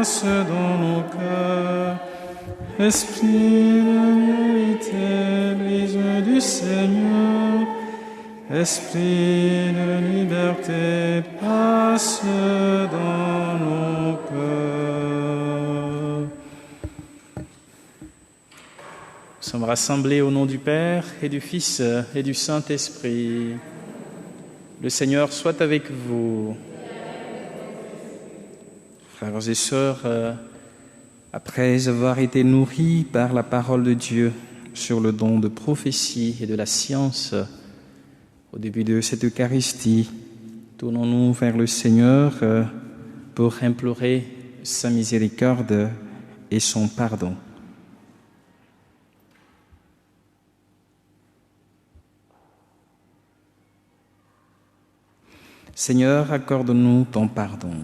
passe dans nos cœurs. Esprit de vérité, brise du Seigneur. Esprit de liberté, passe dans nos cœurs. Nous sommes rassemblés au nom du Père et du Fils et du Saint-Esprit. Le Seigneur soit avec vous. Frères et sœurs, après avoir été nourris par la parole de Dieu sur le don de prophétie et de la science, au début de cette Eucharistie, tournons-nous vers le Seigneur pour implorer sa miséricorde et son pardon. Seigneur, accorde-nous ton pardon.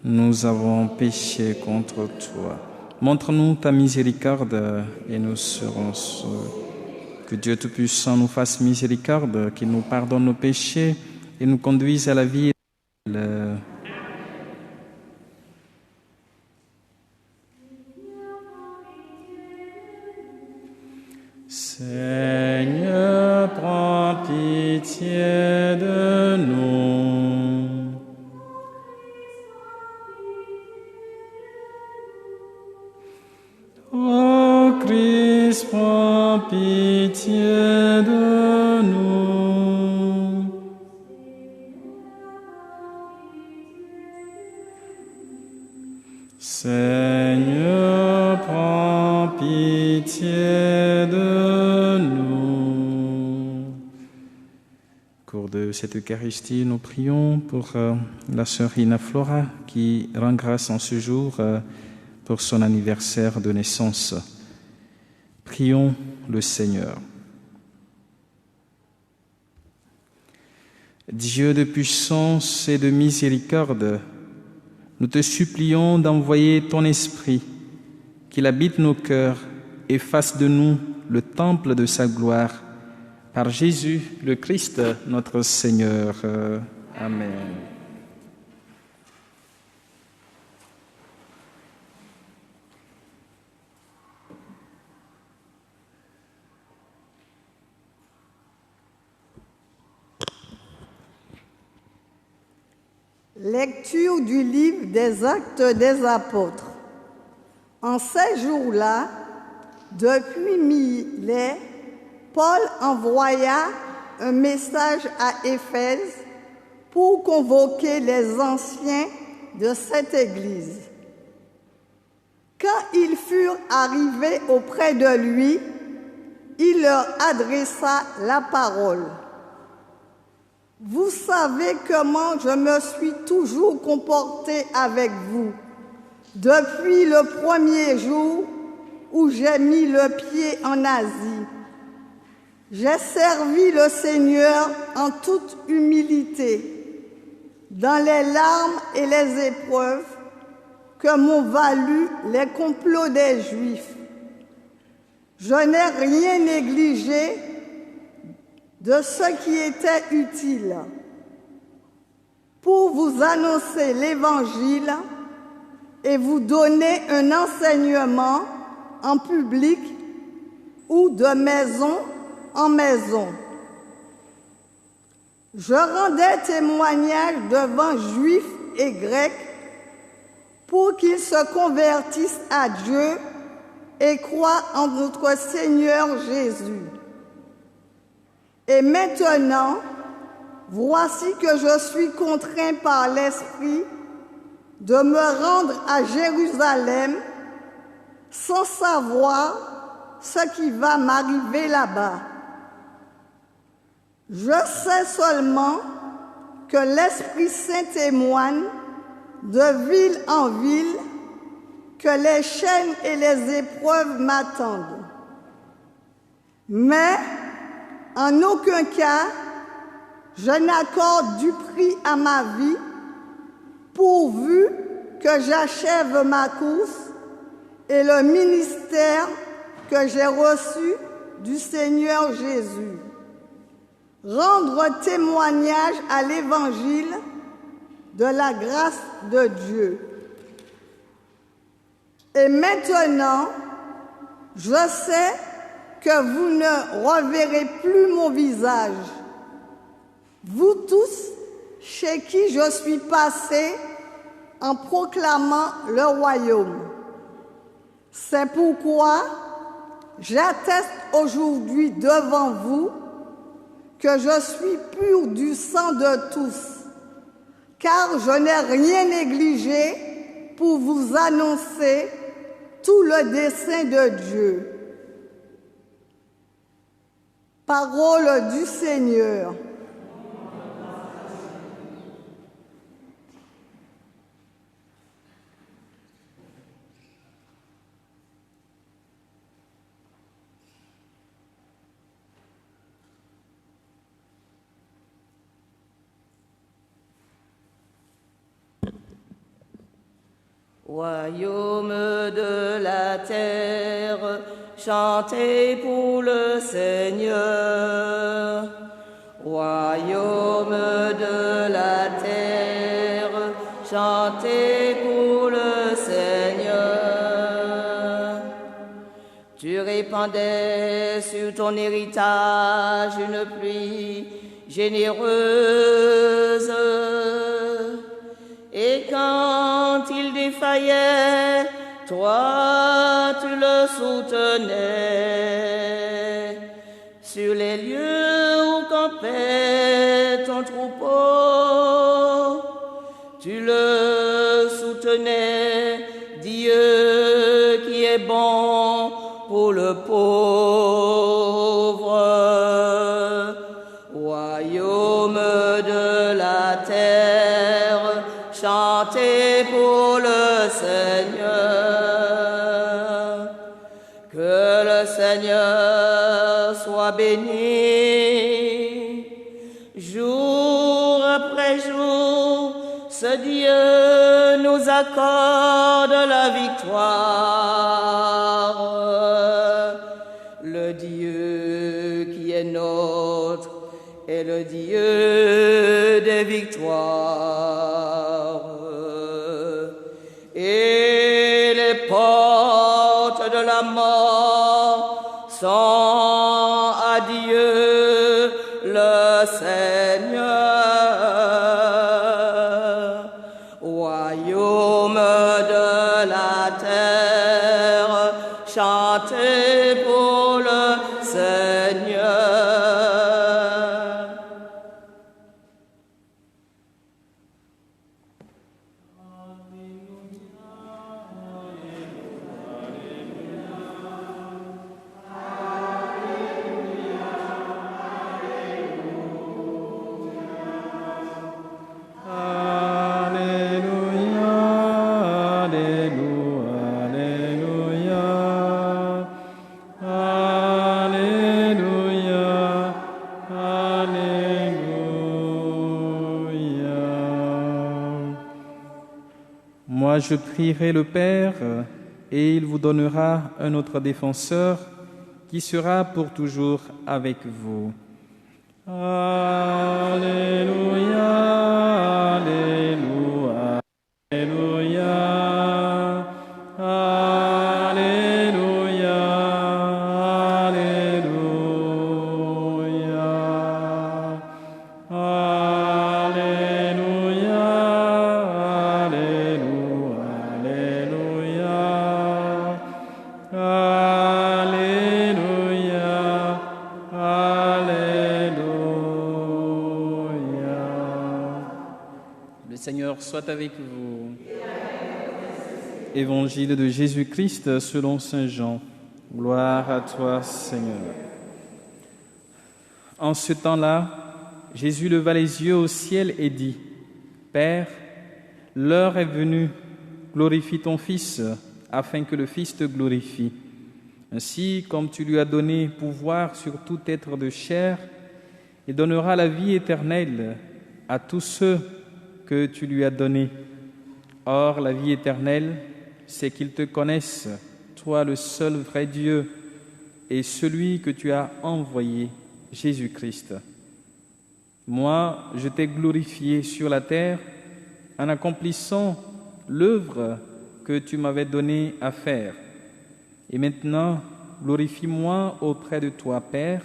Nous avons péché contre toi. Montre-nous ta miséricorde et nous serons sauvés. Que Dieu Tout-Puissant nous fasse miséricorde, qu'il nous pardonne nos péchés et nous conduise à la vie éternelle. Seigneur, prends pitié de nous. Ô Christ, prends pitié de nous. Seigneur, prends pitié de nous. Au cours de cette Eucharistie, nous prions pour la sœur Ina Flora qui rend grâce en ce jour pour son anniversaire de naissance. Prions le Seigneur. Dieu de puissance et de miséricorde, nous te supplions d'envoyer ton Esprit, qu'il habite nos cœurs et fasse de nous le temple de sa gloire. Par Jésus le Christ, notre Seigneur. Amen. Lecture du livre des Actes des Apôtres. En ces jours-là, depuis Milet, Paul envoya un message à Éphèse pour convoquer les anciens de cette église. Quand ils furent arrivés auprès de lui, il leur adressa la parole. Vous savez comment je me suis toujours comporté avec vous depuis le premier jour où j'ai mis le pied en Asie. J'ai servi le Seigneur en toute humilité, dans les larmes et les épreuves que m'ont valu les complots des Juifs. Je n'ai rien négligé de ce qui était utile pour vous annoncer l'Évangile et vous donner un enseignement en public ou de maison en maison. Je rendais témoignage devant Juifs et Grecs pour qu'ils se convertissent à Dieu et croient en notre Seigneur Jésus. Et maintenant, voici que je suis contraint par l'Esprit de me rendre à Jérusalem sans savoir ce qui va m'arriver là-bas. Je sais seulement que l'Esprit Saint témoigne de ville en ville que les chaînes et les épreuves m'attendent. Mais en aucun cas, je n'accorde du prix à ma vie, pourvu que j'achève ma course et le ministère que j'ai reçu du Seigneur Jésus. Rendre témoignage à l'Évangile de la grâce de Dieu. Et maintenant, je sais que vous ne reverrez plus mon visage. Vous tous, chez qui je suis passé en proclamant le royaume. C'est pourquoi j'atteste aujourd'hui devant vous que je suis pur du sang de tous, car je n'ai rien négligé pour vous annoncer tout le dessein de Dieu. Parole du Seigneur. Royaume de la terre, chantez pour le Seigneur. Royaume de la terre, chantez pour le Seigneur. Tu répandais sur ton héritage une pluie généreuse. Et quand il défaillait, toi tu le soutenais. Sur les lieux où campait ton troupeau, tu le soutenais, Dieu qui est bon pour le pauvre. Royaume de la terre, chantez pour le Seigneur. Que le Seigneur soit béni. Jour après jour, ce Dieu nous accorde la victoire. Le Dieu qui est nôtre est le Dieu des victoires. Et les portes de la mort sont à Dieu le Seigneur. Royaume de la terre, chantez pour le Seigneur. Moi, je prierai le Père, et il vous donnera un autre défenseur qui sera pour toujours avec vous. Alléluia, Alléluia, Alléluia, Alléluia, Alléluia, Le Seigneur soit avec vous. Évangile de Jésus-Christ selon saint Jean. Gloire à toi, Seigneur. En ce temps-là, Jésus leva les yeux au ciel et dit : Père, l'heure est venue, glorifie ton Fils, afin que le Fils te glorifie. Ainsi, comme tu lui as donné pouvoir sur tout être de chair, il donnera la vie éternelle à tous ceux que tu lui as donnés. Or, la vie éternelle, c'est qu'ils te connaissent, toi le seul vrai Dieu, et celui que tu as envoyé, Jésus-Christ. Moi, je t'ai glorifié sur la terre en accomplissant l'œuvre que tu m'avais donné à faire. Et maintenant, glorifie-moi auprès de toi, Père,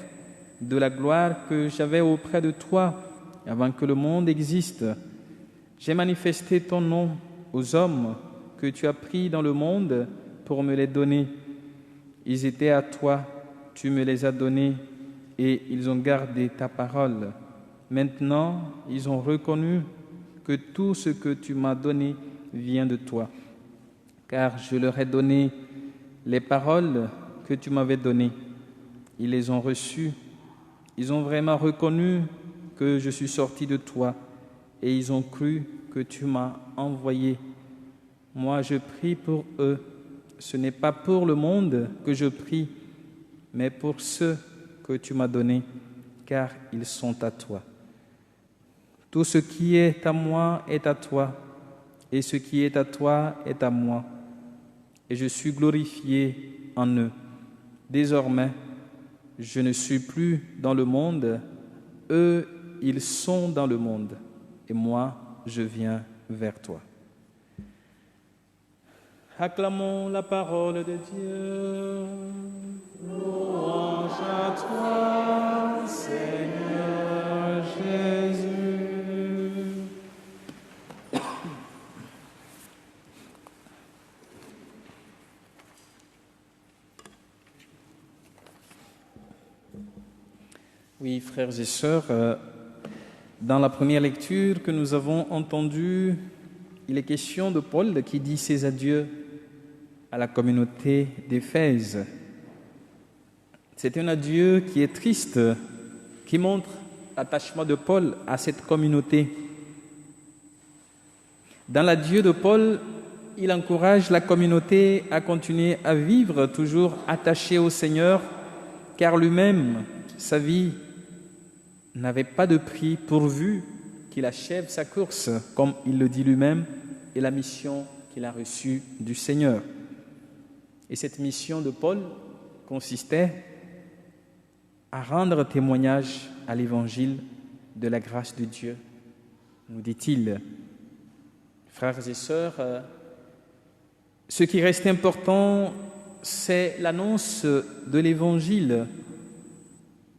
de la gloire que j'avais auprès de toi avant que le monde existe. J'ai manifesté ton nom aux hommes que tu as pris dans le monde pour me les donner. Ils étaient à toi, tu me les as donnés et ils ont gardé ta parole. Maintenant, ils ont reconnu que tout ce que tu m'as donné vient de toi, car je leur ai donné les paroles que tu m'avais données. Ils les ont reçues. Ils ont vraiment reconnu que je suis sorti de toi et ils ont cru que tu m'as envoyé. Moi, je prie pour eux. Ce n'est pas pour le monde que je prie, mais pour ceux que tu m'as donnés, car ils sont à toi. Tout ce qui est à moi est à toi, et ce qui est à toi est à moi. Et je suis glorifié en eux. Désormais, je ne suis plus dans le monde, eux, ils sont dans le monde, et moi, je viens vers toi. Acclamons la parole de Dieu. Louange à toi, Seigneur Jésus. Oui, frères et sœurs, dans la première lecture que nous avons entendue, il est question de Paul qui dit ses adieux à la communauté d'Éphèse. C'est un adieu qui est triste, qui montre l'attachement de Paul à cette communauté. Dans l'adieu de Paul, il encourage la communauté à continuer à vivre toujours attachée au Seigneur, car lui-même, sa vie n'avait pas de prix pourvu qu'il achève sa course, comme il le dit lui-même, et la mission qu'il a reçue du Seigneur. Et cette mission de Paul consistait à rendre témoignage à l'évangile de la grâce de Dieu, nous dit-il. Frères et sœurs, ce qui reste important, c'est l'annonce de l'évangile.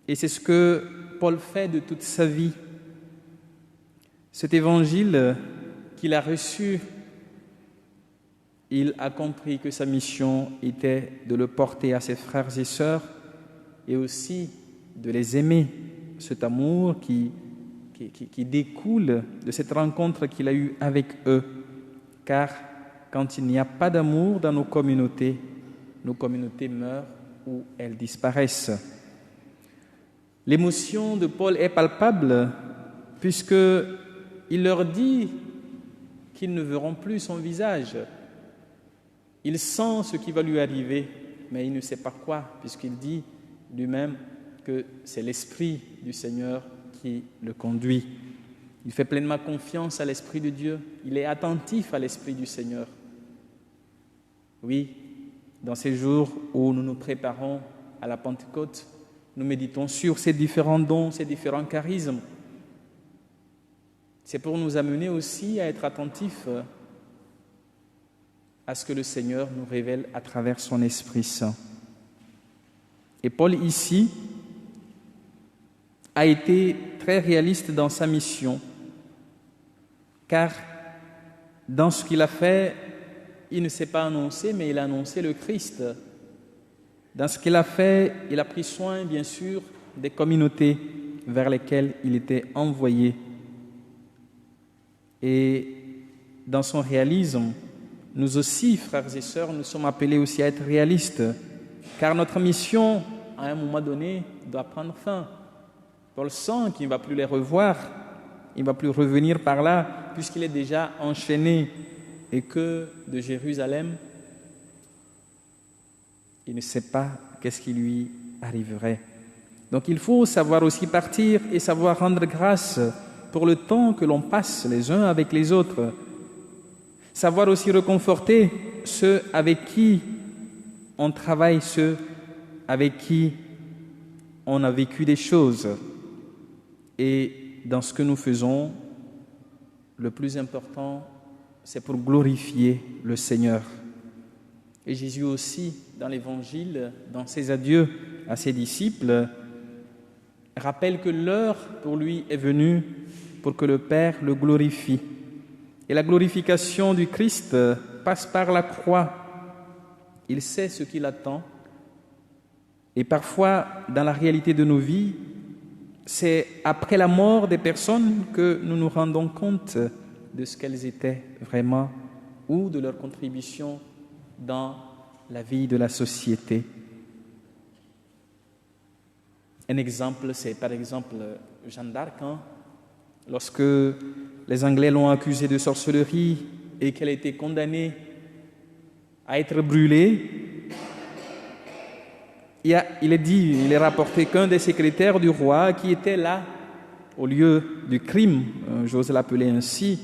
Et c'est ce que Paul fait de toute sa vie. Cet évangile qu'il a reçu, il a compris que sa mission était de le porter à ses frères et sœurs et aussi de les aimer. Cet amour qui découle de cette rencontre qu'il a eue avec eux. Car quand il n'y a pas d'amour dans nos communautés meurent ou elles disparaissent. L'émotion de Paul est palpable puisqu'il leur dit qu'ils ne verront plus son visage. Il sent ce qui va lui arriver, mais il ne sait pas quoi, puisqu'il dit lui-même que c'est l'Esprit du Seigneur qui le conduit. Il fait pleinement confiance à l'Esprit de Dieu. Il est attentif à l'Esprit du Seigneur. Oui, dans ces jours où nous nous préparons à la Pentecôte, nous méditons sur ces différents dons, ces différents charismes. C'est pour nous amener aussi à être attentifs à ce que le Seigneur nous révèle à travers son Esprit Saint. Et Paul, ici, a été très réaliste dans sa mission, car dans ce qu'il a fait, il ne s'est pas annoncé, mais il a annoncé le Christ. Dans ce qu'il a fait, il a pris soin, bien sûr, des communautés vers lesquelles il était envoyé. Et dans son réalisme, nous aussi, frères et sœurs, nous sommes appelés aussi à être réalistes, car notre mission, à un moment donné, doit prendre fin. Paul sent qu'il ne va plus les revoir, il ne va plus revenir par là, puisqu'il est déjà enchaîné, et que de Jérusalem, il ne sait pas qu'est-ce qui lui arriverait. Donc il faut savoir aussi partir et savoir rendre grâce pour le temps que l'on passe les uns avec les autres. Savoir aussi réconforter ceux avec qui on travaille, ceux avec qui on a vécu des choses. Et dans ce que nous faisons, le plus important, c'est pour glorifier le Seigneur. Et Jésus aussi, dans l'Évangile, dans ses adieux à ses disciples, rappelle que l'heure pour lui est venue pour que le Père le glorifie. Et la glorification du Christ passe par la croix. Il sait ce qu'il attend. Et parfois, dans la réalité de nos vies, c'est après la mort des personnes que nous nous rendons compte de ce qu'elles étaient vraiment ou de leur contribution dans la vie de la société. Un exemple, c'est par exemple Jeanne d'Arc. Lorsque les Anglais l'ont accusée de sorcellerie et qu'elle a été condamnée à être brûlée, il est rapporté qu'un des secrétaires du roi qui était là au lieu du crime, j'ose l'appeler ainsi,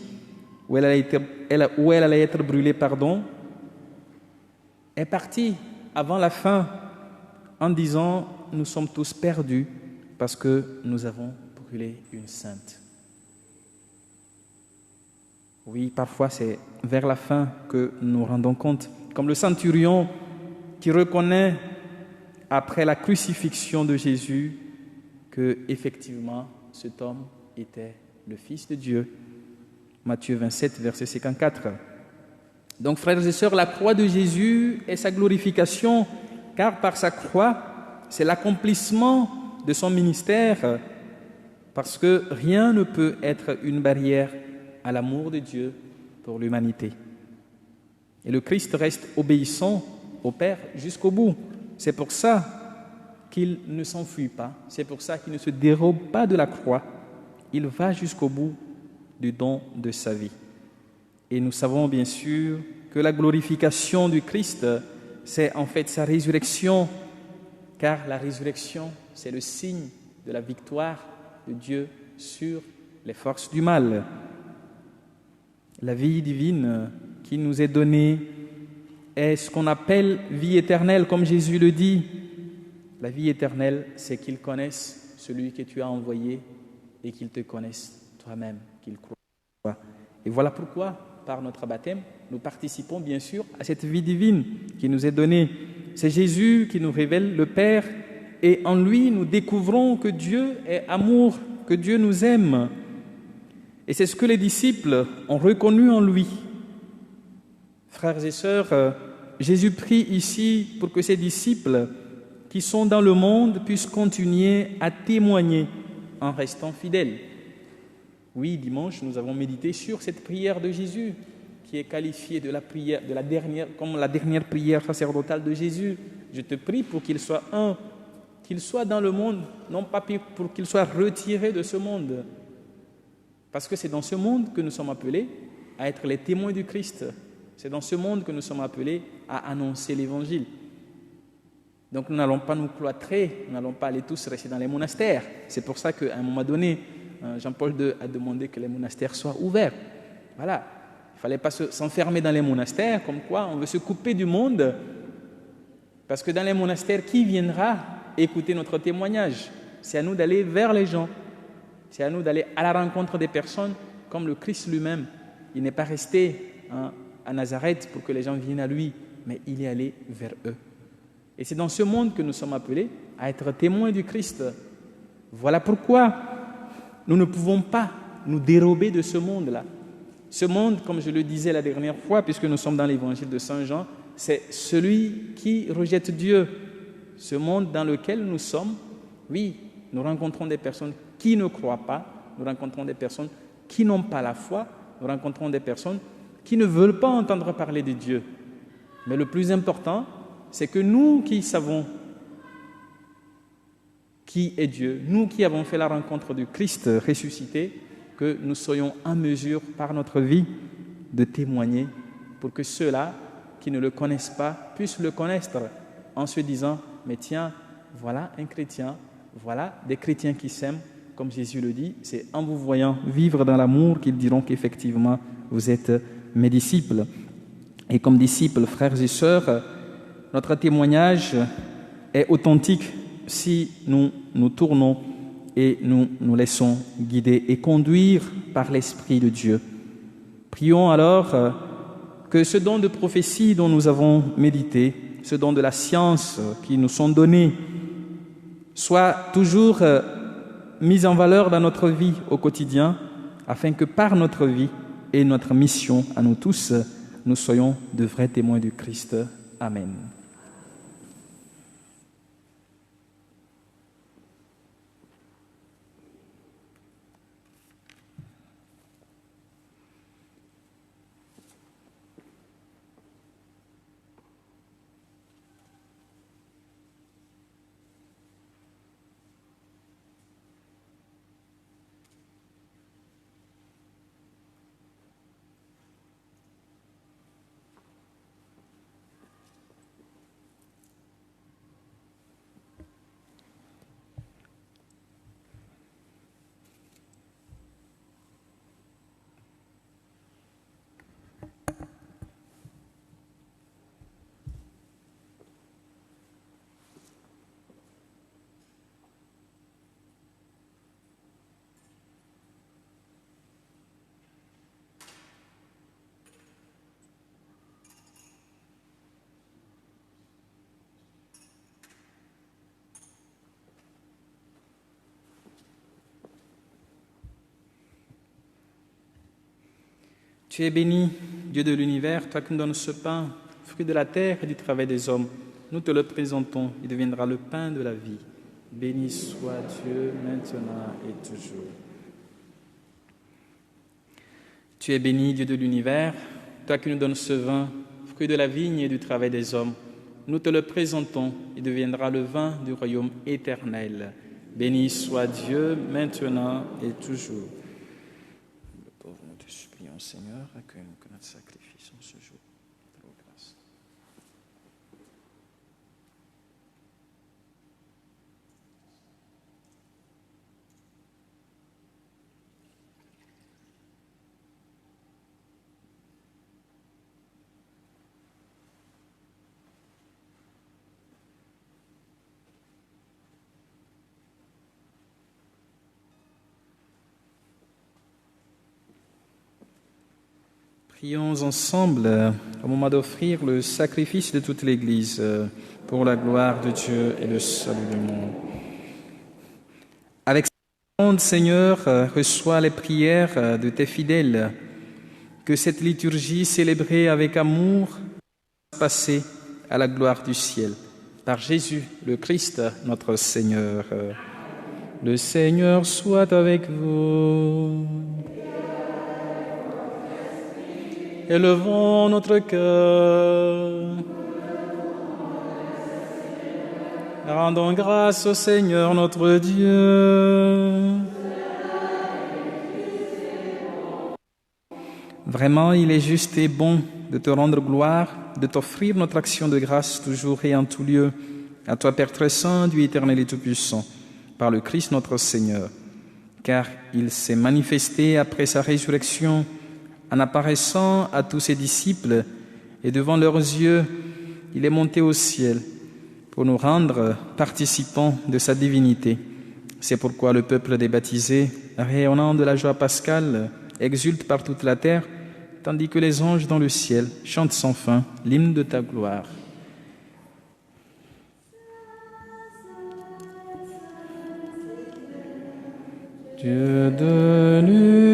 où elle allait être brûlée, est parti avant la fin en disant « Nous sommes tous perdus parce que nous avons brûlé une sainte ». Oui, parfois c'est vers la fin que nous nous rendons compte, comme le centurion qui reconnaît après la crucifixion de Jésus que effectivement cet homme était le Fils de Dieu. Matthieu 27, verset 54. Donc, frères et sœurs, la croix de Jésus est sa glorification, car par sa croix, c'est l'accomplissement de son ministère, parce que rien ne peut être une barrière à l'amour de Dieu pour l'humanité. Et le Christ reste obéissant au Père jusqu'au bout. C'est pour ça qu'il ne s'enfuit pas, c'est pour ça qu'il ne se dérobe pas de la croix. Il va jusqu'au bout du don de sa vie. Et nous savons bien sûr que la glorification du Christ, c'est en fait sa résurrection, car la résurrection, c'est le signe de la victoire de Dieu sur les forces du mal. La vie divine qui nous est donnée est ce qu'on appelle vie éternelle, comme Jésus le dit. La vie éternelle, c'est qu'ils connaissent celui que tu as envoyé et qu'ils te connaissent toi-même, qu'ils croient. Et voilà pourquoi, par notre baptême, nous participons bien sûr à cette vie divine qui nous est donnée. C'est Jésus qui nous révèle le Père et en lui, nous découvrons que Dieu est amour, que Dieu nous aime. Et c'est ce que les disciples ont reconnu en lui. Frères et sœurs, Jésus prie ici pour que ses disciples qui sont dans le monde puissent continuer à témoigner en restant fidèles. Oui, dimanche, nous avons médité sur cette prière de Jésus qui est qualifiée de la prière, comme la dernière prière sacerdotale de Jésus. Je te prie pour qu'il soit un, qu'il soit dans le monde, non pas pour qu'il soit retiré de ce monde. Parce que c'est dans ce monde que nous sommes appelés à être les témoins du Christ. C'est dans ce monde que nous sommes appelés à annoncer l'Évangile. Donc nous n'allons pas nous cloîtrer, nous n'allons pas aller tous rester dans les monastères. C'est pour ça qu'à un moment donné, Jean-Paul II a demandé que les monastères soient ouverts. Voilà, il ne fallait pas s'enfermer dans les monastères, comme quoi on veut se couper du monde. Parce que dans les monastères, qui viendra écouter notre témoignage? C'est à nous d'aller vers les gens. C'est à nous d'aller à la rencontre des personnes comme le Christ lui-même. Il n'est pas resté à Nazareth pour que les gens viennent à lui, mais il est allé vers eux. Et c'est dans ce monde que nous sommes appelés à être témoins du Christ. Voilà pourquoi nous ne pouvons pas nous dérober de ce monde-là. Ce monde, comme je le disais la dernière fois, puisque nous sommes dans l'évangile de Saint Jean, c'est celui qui rejette Dieu. Ce monde dans lequel nous sommes, oui, nous rencontrons des personnes qui ne croient pas, nous rencontrons des personnes qui n'ont pas la foi, nous rencontrons des personnes qui ne veulent pas entendre parler de Dieu. Mais le plus important, c'est que nous qui savons qui est Dieu, nous qui avons fait la rencontre du Christ ressuscité, que nous soyons en mesure par notre vie de témoigner pour que ceux-là qui ne le connaissent pas puissent le connaître en se disant « Mais tiens, voilà un chrétien, voilà des chrétiens qui s'aiment ». Comme Jésus le dit, c'est en vous voyant vivre dans l'amour qu'ils diront qu'effectivement vous êtes mes disciples. Et comme disciples, frères et sœurs, notre témoignage est authentique si nous nous tournons et nous nous laissons guider et conduire par l'Esprit de Dieu. Prions alors que ce don de prophétie dont nous avons médité, ce don de la science qui nous sont donnés, soit toujours mis en valeur dans notre vie au quotidien, afin que par notre vie et notre mission à nous tous, nous soyons de vrais témoins du Christ. Amen. Tu es béni, Dieu de l'univers, toi qui nous donnes ce pain, fruit de la terre et du travail des hommes. Nous te le présentons, il deviendra le pain de la vie. Béni soit Dieu, maintenant et toujours. Tu es béni, Dieu de l'univers, toi qui nous donnes ce vin, fruit de la vigne et du travail des hommes. Nous te le présentons, il deviendra le vin du royaume éternel. Béni soit Dieu, maintenant et toujours. Prions, Seigneur, accueille-nous que notre sacrifice en ce jour. De vos grâces. Prions ensemble au moment d'offrir le sacrifice de toute l'Église pour la gloire de Dieu et le salut du monde. Avec cette offrande, Seigneur, reçois les prières de tes fidèles, que cette liturgie célébrée avec amour passe à la gloire du ciel. Par Jésus, le Christ, notre Seigneur. Le Seigneur soit avec vous. Élevons notre cœur. Rendons grâce au Seigneur notre Dieu. Vraiment, il est juste et bon de te rendre gloire, de t'offrir notre action de grâce toujours et en tout lieu. À toi, Père très saint, Dieu éternel et tout-puissant, par le Christ notre Seigneur. Car il s'est manifesté après sa résurrection en apparaissant à tous ses disciples, et devant leurs yeux, il est monté au ciel pour nous rendre participants de sa divinité. C'est pourquoi le peuple des baptisés, rayonnant de la joie pascale, exulte par toute la terre, tandis que les anges dans le ciel chantent sans fin l'hymne de ta gloire. Dieu de l'univers,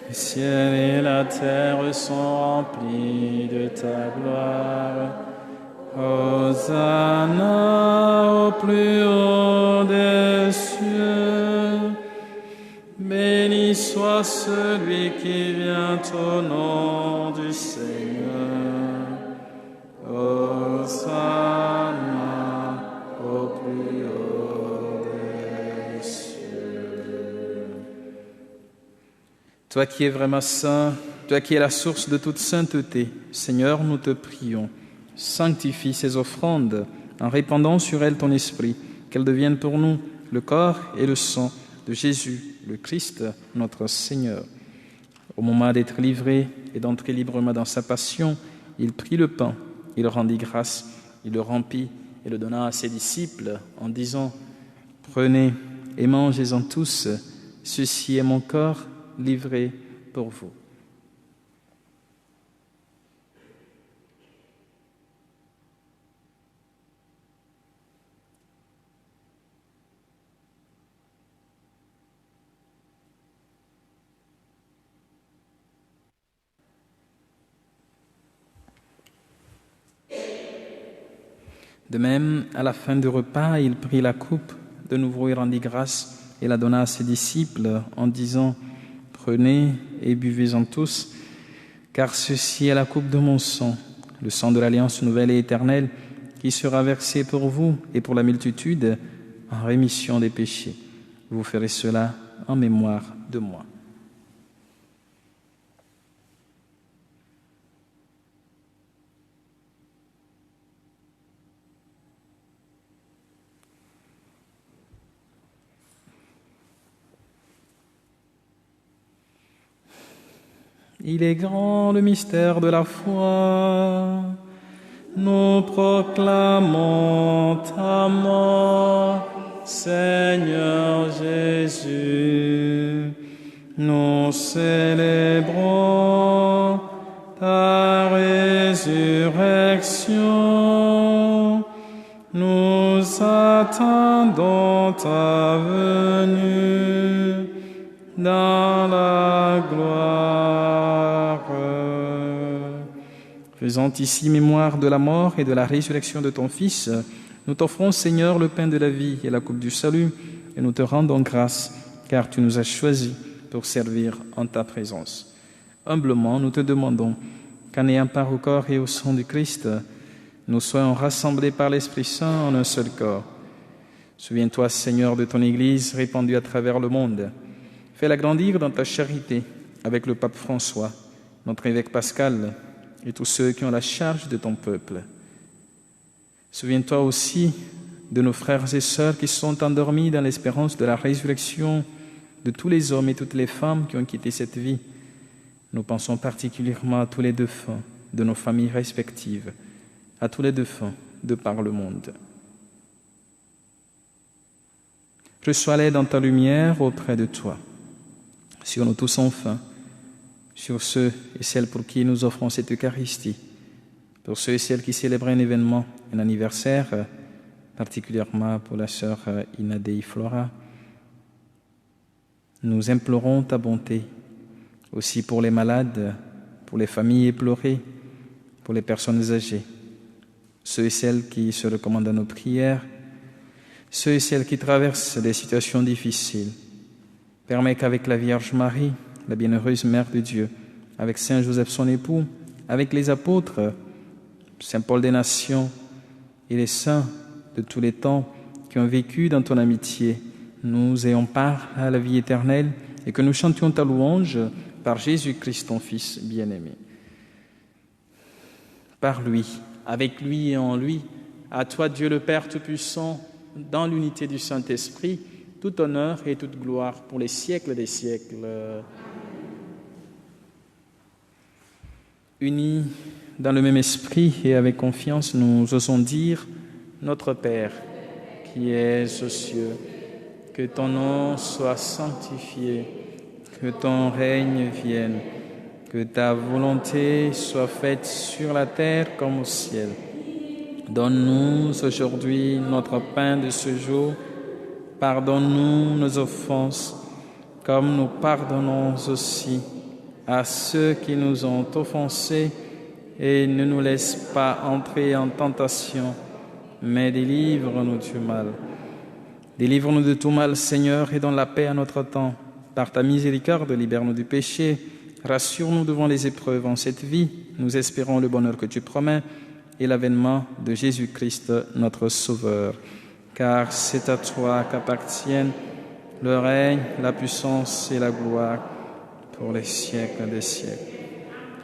le ciel et la terre sont remplis de ta gloire. Hosanna au plus haut des cieux. Béni soit celui qui vient au nom du Seigneur. Hosanna au plus haut des cieux. Toi qui es vraiment saint, toi qui es la source de toute sainteté, Seigneur, nous te prions. Sanctifie ces offrandes en répandant sur elles ton esprit, qu'elles deviennent pour nous le corps et le sang de Jésus, le Christ, notre Seigneur. Au moment d'être livré et d'entrer librement dans sa passion, il prit le pain, il rendit grâce, il le rompit et le donna à ses disciples en disant « Prenez et mangez-en tous, ceci est mon corps livré pour vous. De même, à la fin du repas, il prit la coupe, de nouveau il rendit grâce et la donna à ses disciples en disant « Prenez et buvez-en tous, car ceci est la coupe de mon sang, le sang de l'alliance nouvelle et éternelle, qui sera versé pour vous et pour la multitude en rémission des péchés. Vous ferez cela en mémoire de moi. » Il est grand le mystère de la foi. Nous proclamons ta mort, Seigneur Jésus. Nous célébrons ta résurrection. Nous attendons ta venue dans la gloire. Faisant ici mémoire de la mort et de la résurrection de ton Fils, nous t'offrons, Seigneur, le pain de la vie et la coupe du salut, et nous te rendons grâce, car tu nous as choisis pour servir en ta présence. Humblement, nous te demandons qu'en ayant part au corps et au sang du Christ, nous soyons rassemblés par l'Esprit Saint en un seul corps. Souviens-toi, Seigneur, de ton Église répandue à travers le monde. Fais-la grandir dans ta charité avec le pape François, notre évêque Pascal, et tous ceux qui ont la charge de ton peuple. Souviens-toi aussi de nos frères et sœurs qui sont endormis dans l'espérance de la résurrection, de tous les hommes et toutes les femmes qui ont quitté cette vie. Nous pensons particulièrement à tous les défunts de nos familles respectives, à tous les défunts de par le monde. Reçois-les dans ta lumière auprès de toi. Sur nous tous enfin, sur ceux et celles pour qui nous offrons cette Eucharistie, pour ceux et celles qui célèbrent un événement, un anniversaire, particulièrement pour la sœur Inadei Flora. Nous implorons ta bonté, aussi pour les malades, pour les familles éplorées, pour les personnes âgées, ceux et celles qui se recommandent à nos prières, ceux et celles qui traversent des situations difficiles. Permets qu'avec la Vierge Marie, la bienheureuse Mère de Dieu, avec Saint Joseph son époux, avec les apôtres, Saint Paul des Nations et les saints de tous les temps qui ont vécu dans ton amitié, nous ayons part à la vie éternelle et que nous chantions ta louange par Jésus-Christ, ton Fils bien-aimé. Par lui, avec lui et en lui, à toi Dieu le Père Tout-Puissant, dans l'unité du Saint-Esprit, tout honneur et toute gloire pour les siècles des siècles. Unis dans le même esprit et avec confiance, nous osons dire « Notre Père, qui es aux cieux, que ton nom soit sanctifié, que ton règne vienne, que ta volonté soit faite sur la terre comme au ciel. Donne-nous aujourd'hui notre pain de ce jour. Pardonne-nous nos offenses, comme nous pardonnons aussi à ceux qui nous ont offensés, et ne nous laisse pas entrer en tentation, mais délivre-nous du mal. Délivre-nous de tout mal, Seigneur, et donne la paix à notre temps. Par ta miséricorde, libère-nous du péché, rassure-nous devant les épreuves en cette vie. Nous espérons le bonheur que tu promets et l'avènement de Jésus-Christ, notre Sauveur. Car c'est à toi qu'appartiennent le règne, la puissance et la gloire pour les siècles des siècles.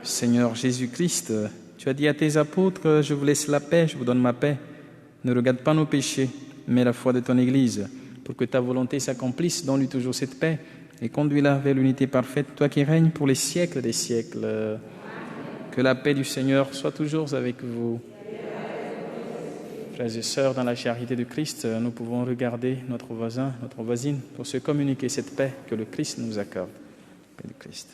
Seigneur Jésus-Christ, tu as dit à tes apôtres, je vous laisse la paix, je vous donne ma paix. Ne regarde pas nos péchés, mais la foi de ton Église, pour que ta volonté s'accomplisse. Donne-lui toujours cette paix et conduis-la vers l'unité parfaite, toi qui règnes pour les siècles des siècles. Que la paix du Seigneur soit toujours avec vous. Frères et sœurs, dans la charité du Christ, nous pouvons regarder notre voisin, notre voisine, pour se communiquer cette paix que le Christ nous accorde. Paix du Christ.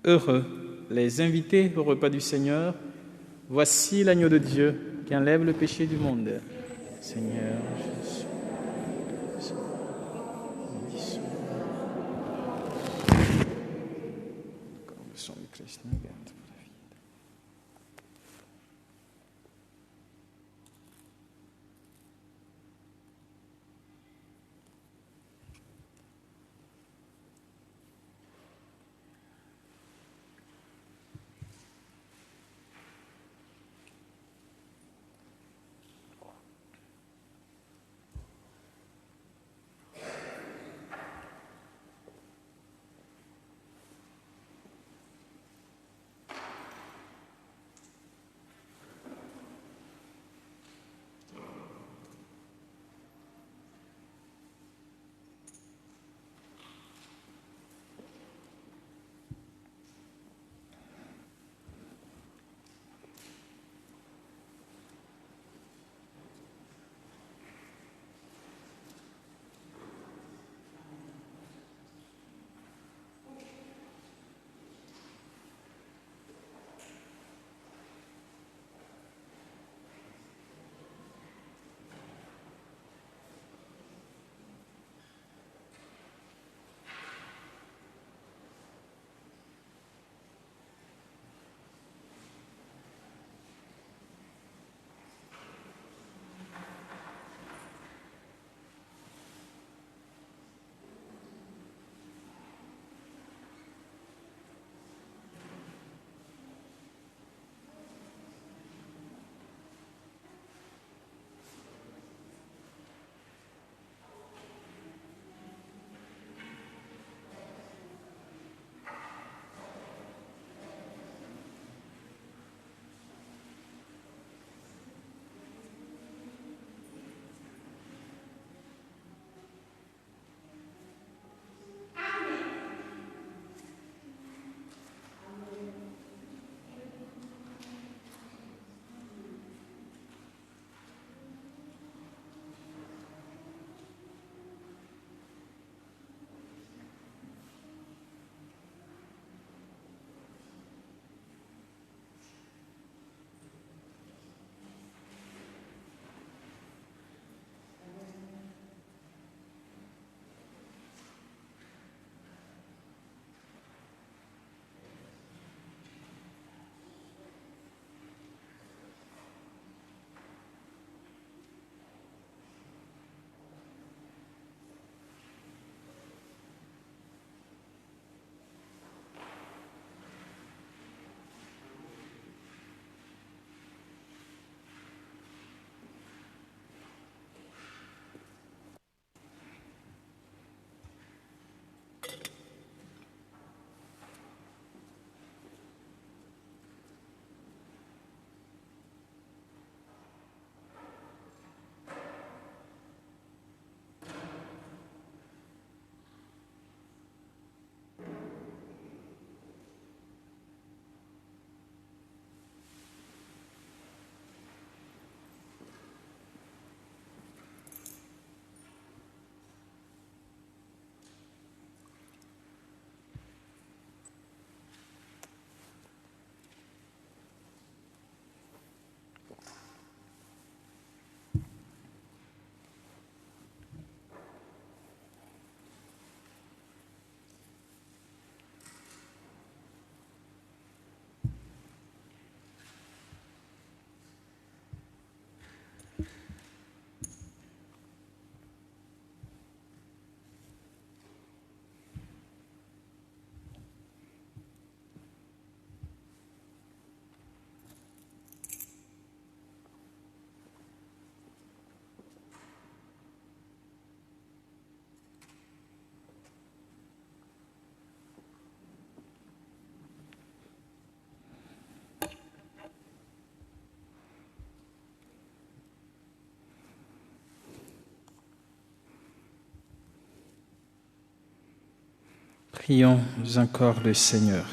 Heureux les invités au repas du Seigneur. Voici l'agneau de Dieu qui enlève le péché du monde. Seigneur Jésus. Corps de sang du Christ, nous garde pour la vie. Prions encore le Seigneur.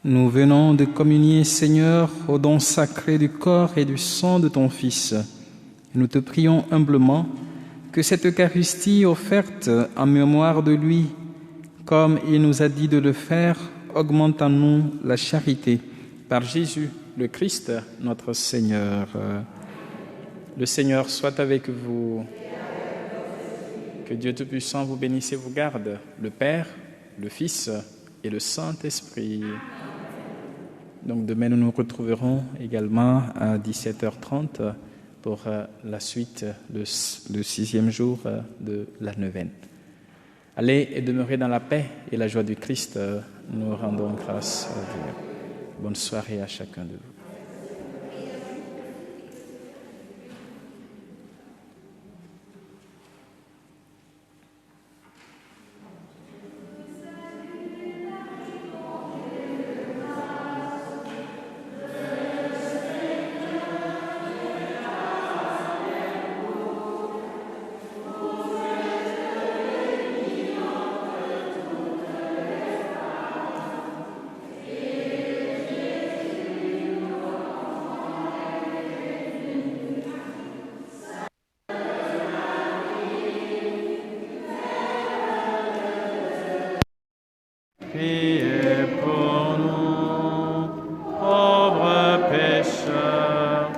Nous venons de communier, Seigneur, au don sacré du corps et du sang de ton Fils. Nous te prions humblement que cette Eucharistie offerte en mémoire de lui, comme il nous a dit de le faire, augmente en nous la charité. Par Jésus, le Christ, notre Seigneur. Le Seigneur soit avec vous. Que Dieu Tout-Puissant vous bénisse et vous garde, le Père, le Fils et le Saint-Esprit. Donc demain, nous nous retrouverons également à 17h30 pour la suite, le 6e jour de la neuvaine. Allez et demeurez dans la paix et la joie du Christ. Nous rendons grâce à Dieu. Bonne soirée à chacun de vous. Priez pour nous, pauvres pécheurs,